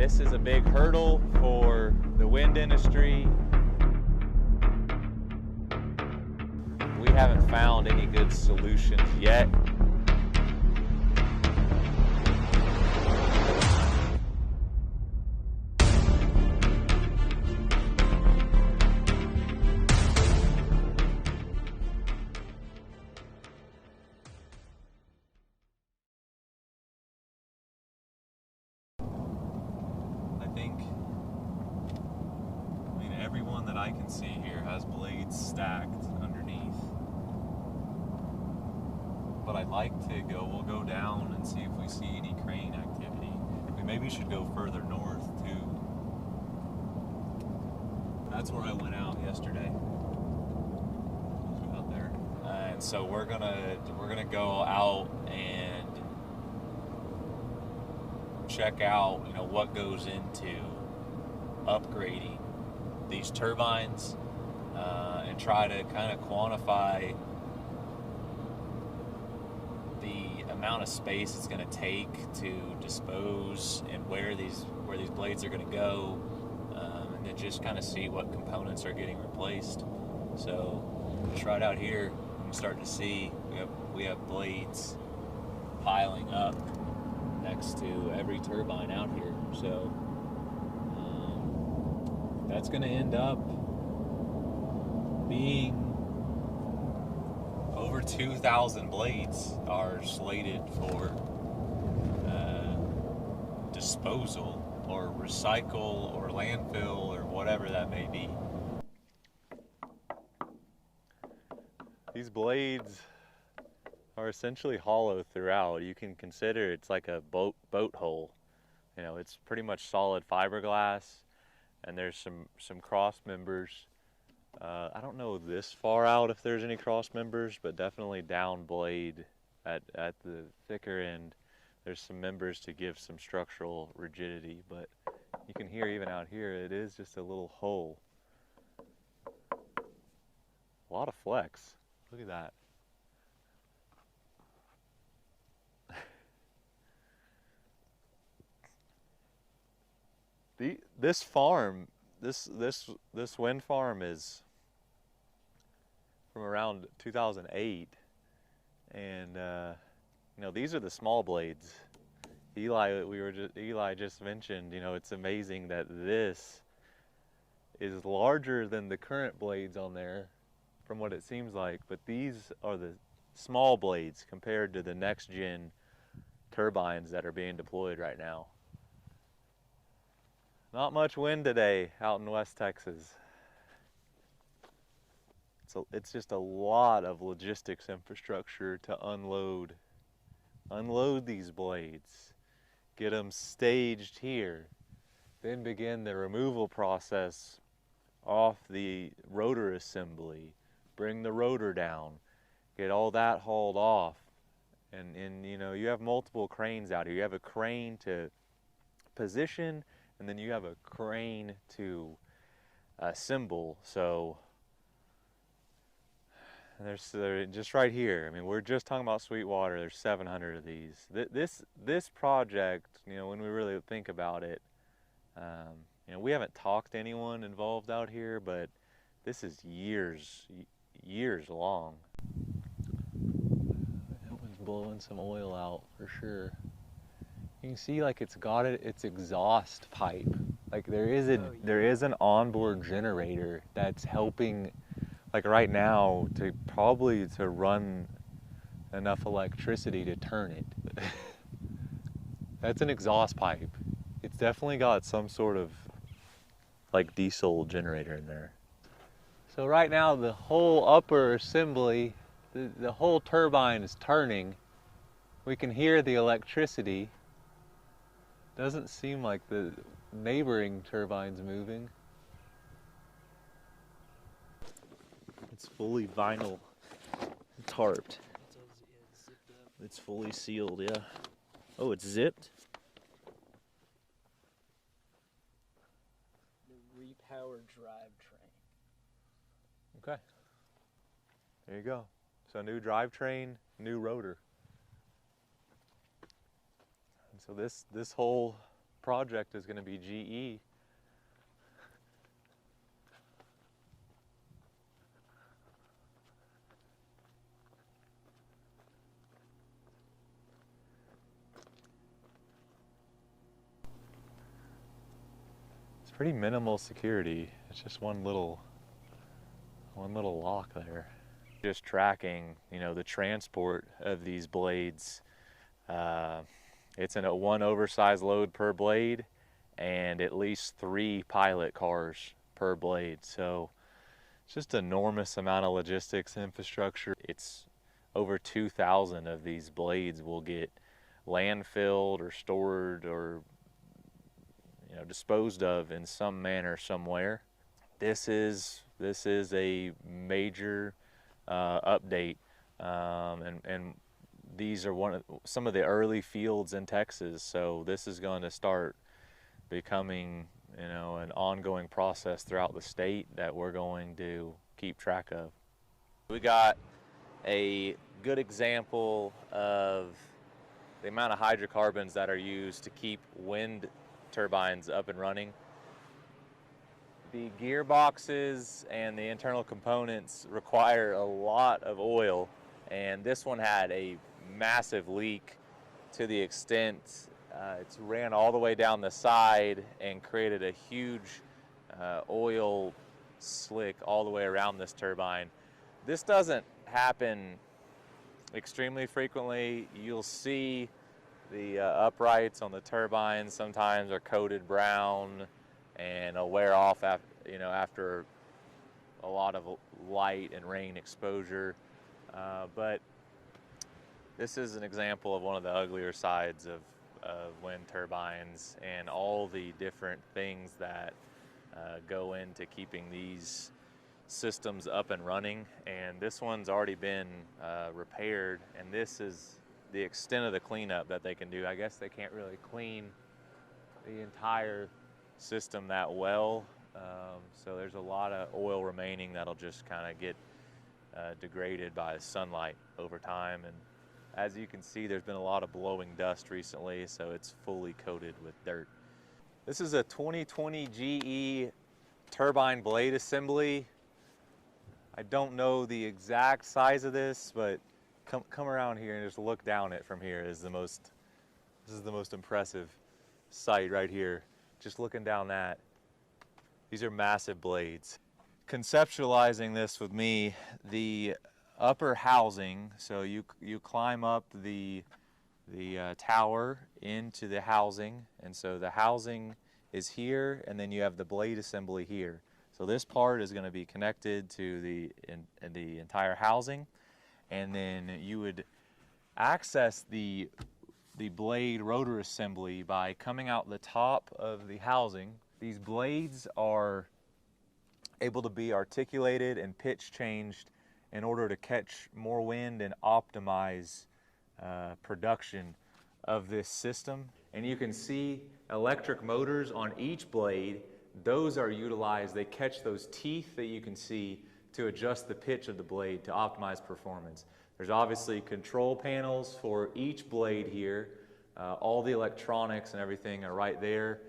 This is a big hurdle for the wind industry. We haven't found any good solutions yet. Everyone that I can see here has blades stacked underneath. But I'd like to we'll go down and see if we see any crane activity. We maybe should go further north too. That's where I went out yesterday. Out there. And so we're gonna go out and check out, what goes into upgrading these turbines and try to kind of quantify the amount of space it's going to take to dispose and where these blades are going to go, and then just kind of see what components are getting replaced. So just right out here, you can start to see we have blades piling up next to every turbine out here. So that's going to end up being over 2,000 blades are slated for disposal or recycle or landfill or whatever that may be. These blades are essentially hollow throughout. You can consider it's like a boat hole. It's pretty much solid fiberglass. And there's some cross members. I don't know this far out if there's any cross members, but definitely down blade at the thicker end, there's some members to give some structural rigidity. But you can hear even out here, it is just a little hole. A lot of flex. Look at that. This farm, this wind farm is from around 2008, and these are the small blades. Eli just mentioned, it's amazing that this is larger than the current blades on there, from what it seems like. But these are the small blades compared to the next gen turbines that are being deployed right now. Not much wind today out in West Texas. It's just a lot of logistics infrastructure to unload these blades, get them staged here, then begin the removal process off the rotor assembly, bring the rotor down, get all that hauled off, and you have multiple cranes out here. You have a crane to position, and then you have a crane to assemble. So there's just right here. We're just talking about Sweetwater. There's 700 of these. This project, when we really think about it, we haven't talked to anyone involved out here, but this is years long. That one's blowing some oil out for sure. You can see it's got its exhaust pipe. There is an onboard generator that's helping, right now, to run enough electricity to turn it. That's an exhaust pipe. It's definitely got some sort of diesel generator in there. So right now the whole upper assembly, the whole turbine is turning. We can hear the electricity. Doesn't seem like the neighboring turbine's moving. It's fully vinyl tarped. It's fully sealed, yeah. Oh, it's zipped? The repowered drivetrain. Okay. There you go. So new drivetrain, new rotor. And so this whole project is going to be GE. It's pretty minimal security. It's just one little lock there. Just tracking, you know, the transport of these blades. It's in a 1 oversized load per blade and at least 3 pilot cars per blade. So it's just an enormous amount of logistics infrastructure. It's over 2,000 of these blades will get landfilled or stored or, you know, disposed of in some manner somewhere. This is a major update, and these are some of the early fields in Texas. So this is going to start becoming, you know, an ongoing process throughout the state that we're going to keep track of. We got a good example of the amount of hydrocarbons that are used to keep wind turbines up and running. The gearboxes and the internal components require a lot of oil, and this one had a massive leak to the extent it's ran all the way down the side and created a huge oil slick all the way around this turbine. This doesn't happen extremely frequently. You'll see the uprights on the turbines sometimes are coated brown and it'll wear off after, you know, after a lot of light and rain exposure. But this is an example of one of the uglier sides of wind turbines and all the different things that go into keeping these systems up and running. And this one's already been repaired, and this is the extent of the cleanup that they can do. I guess they can't really clean the entire system that well, so there's a lot of oil remaining that'll just kind of get degraded by sunlight over time. And as you can see, there's been a lot of blowing dust recently, so it's fully coated with dirt. This is a 2020 GE turbine blade assembly. I don't know the exact size of this, but come around here and just look down it from here. This is the most impressive sight right here. Just looking down that. These are massive blades. Conceptualizing this with me, the upper housing, so you climb up the tower into the housing, and so the housing is here, and then you have the blade assembly here. So this part is going to be connected to the entire housing, and then you would access the blade rotor assembly by coming out the top of the housing. These blades are able to be articulated and pitch changed in order to catch more wind and optimize production of this system. And you can see electric motors on each blade. Those are utilized, they catch those teeth that you can see to adjust the pitch of the blade to optimize performance. There's obviously control panels for each blade here. All the electronics and everything are right there.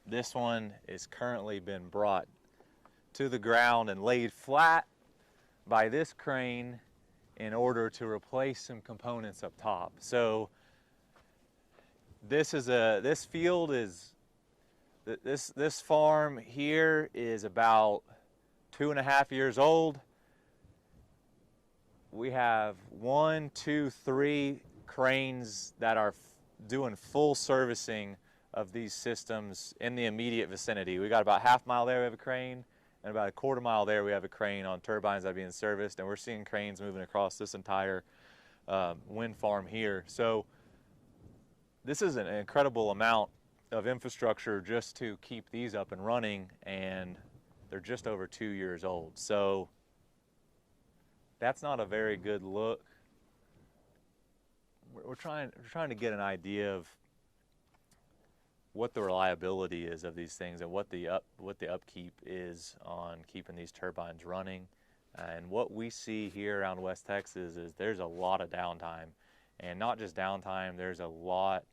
This one is currently been brought to the ground and laid flat by this crane in order to replace some components up top. So this farm here is about 2.5 years old. We have 1, 2, 3 cranes that are doing full servicing of these systems in the immediate vicinity. We got about half mile there we have a crane, and about a quarter mile there we have a crane on turbines that are being serviced, and we're seeing cranes moving across this entire wind farm here. So this is an incredible amount of infrastructure just to keep these up and running, and they're just over 2 years old. So that's not a very good look. We're trying to get an idea of what the reliability is of these things and what the upkeep is on keeping these turbines running. And what we see here around West Texas is there's a lot of downtime, and not just downtime, there's a lot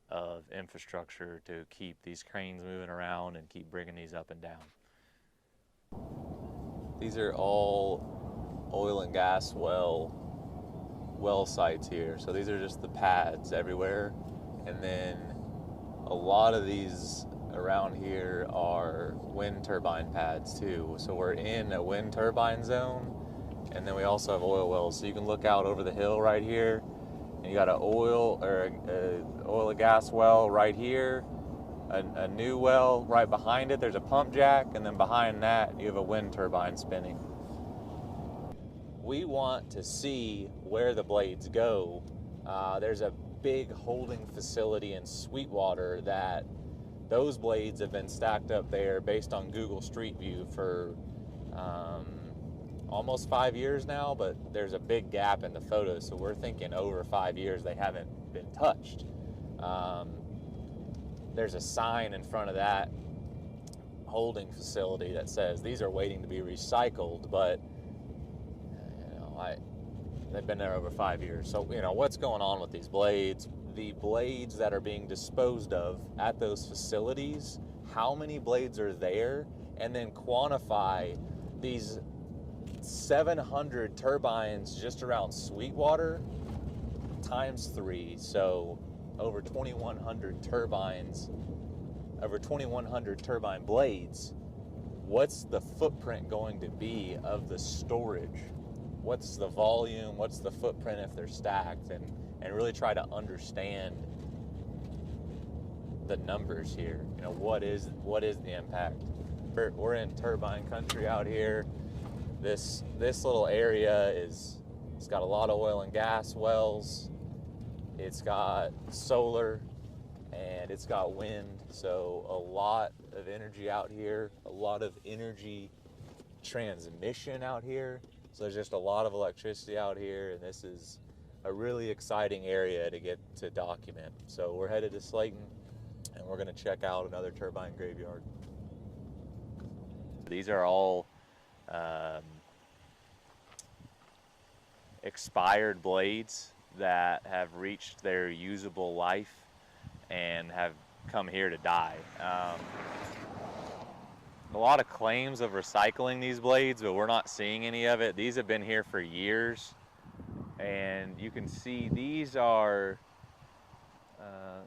of infrastructure to keep these cranes moving around and keep bringing these up and down. These are all oil and gas well sites here. So these are just the pads everywhere. And then a lot of these around here are wind turbine pads too. So we're in a wind turbine zone, and then we also have oil wells. So you can look out over the hill right here, and you got an oil and gas well right here, a new well right behind it. There's a pump jack, and then behind that you have a wind turbine spinning. We want to see where the blades go. There's a big holding facility in Sweetwater that those blades have been stacked up there based on Google Street View for almost 5 years now, but there's a big gap in the photos, so we're thinking over 5 years they haven't been touched. There's a sign in front of that holding facility that says these are waiting to be recycled, but they've been there over 5 years. So, what's going on with these blades? The blades that are being disposed of at those facilities, how many blades are there, and then quantify these 700 turbines just around Sweetwater times 3. So over 2,100 turbines, over 2,100 turbine blades. What's the footprint going to be of the storage? What's the volume? What's the footprint if they're stacked? And really try to understand the numbers here. What is the impact? We're in turbine country out here. This little area it's got a lot of oil and gas wells. It's got solar and it's got wind. So a lot of energy out here, a lot of energy transmission out here. So there's just a lot of electricity out here, and this is a really exciting area to get to document. So we're headed to Slayton, and we're going to check out another turbine graveyard. These are all expired blades that have reached their usable life and have come here to die. A lot of claims of recycling these blades, but we're not seeing any of it. These have been here for years, and you can see these are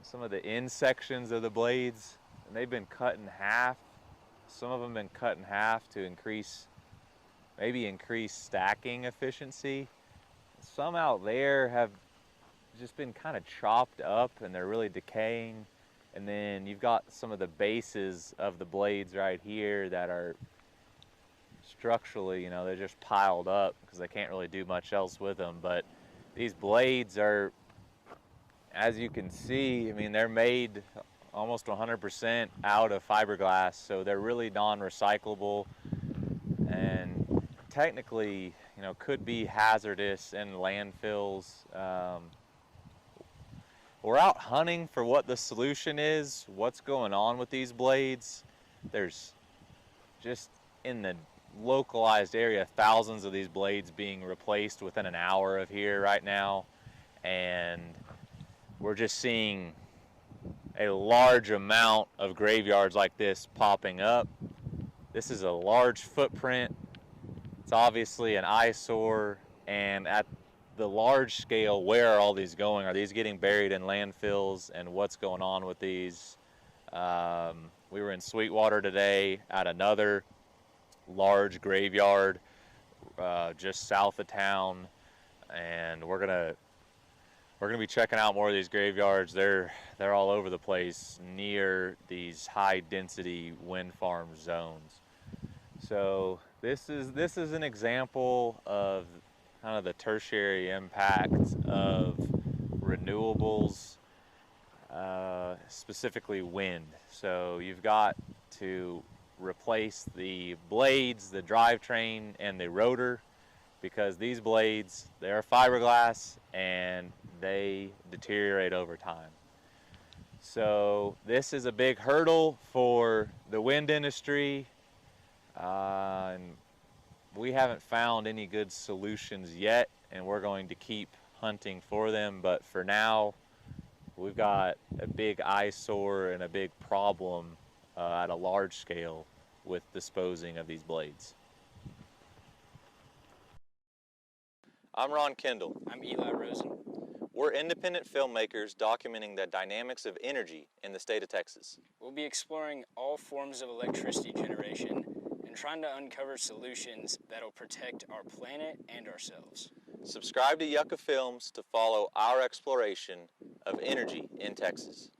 some of the end sections of the blades, and they've been cut in half. Some of them have been cut in half to increase stacking efficiency. Some out there have just been kind of chopped up and they're really decaying. And then you've got some of the bases of the blades right here that are structurally, they're just piled up because they can't really do much else with them. But these blades are, as you can see, they're made almost 100% out of fiberglass, so they're really non-recyclable and technically, could be hazardous in landfills. We're out hunting for what the solution is, what's going on with these blades. There's just in the localized area thousands of these blades being replaced within an hour of here right now, and we're just seeing a large amount of graveyards like this popping up. This is a large footprint. It's obviously an eyesore, and at the large scale, where are all these going? Are these getting buried in landfills, and what's going on with these? We were in Sweetwater today at another large graveyard just south of town, and we're gonna be checking out more of these graveyards. They're all over the place near these high density wind farm zones. So this is an example of kind of the tertiary impact of renewables, specifically wind. So you've got to replace the blades, the drivetrain, and the rotor, because these blades, they're fiberglass and they deteriorate over time. So this is a big hurdle for the wind industry, and we haven't found any good solutions yet, and we're going to keep hunting for them. But for now, We've got a big eyesore and a big problem at a large scale with disposing of these blades. I'm Ron Kendall. I'm Eli Rosen. We're independent filmmakers documenting the dynamics of energy in the state of Texas. We'll be exploring all forms of electricity generation and trying to uncover solutions that'll protect our planet and ourselves. Subscribe to Yucca Films to follow our exploration of energy in Texas.